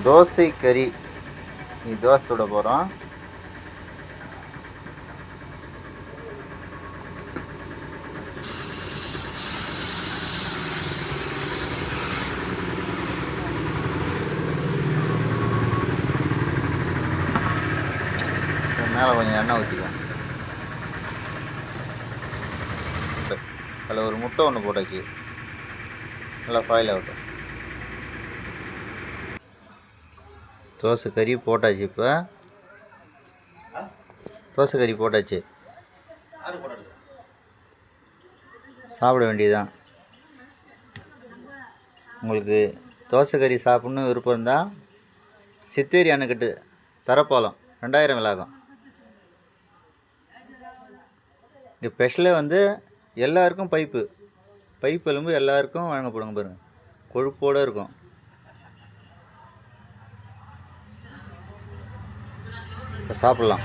தோசை கறி. நீ தோசை சுட போகிறோம். மேலே கொஞ்சம் எண்ணெய் ஊற்றிக்கோ. அதில் ஒரு முட்டை ஒன்று போட்டாச்சு. நல்லா ஃபாயில் ஆகட்டும். தோசை கறி போட்டாச்சு. இப்போ தோசை கறி போட்டாச்சு. சாப்பிட வேண்டியதுதான். உங்களுக்கு தோசை கறி சாப்பிட்ணும் விருப்பம் இருந்தால் சித்தேரி அணைக்கட்டு தரப்பாலம் 2000 விலாகம். இங்கே ஸ்பெஷலே வந்து எல்லாருக்கும் பைப்பு எலும்பு எல்லாருக்கும் வழங்கப்படுங்க. பாருங்கள், கொழுப்போடு இருக்கும். இப்போ சாப்பிட்லாம்.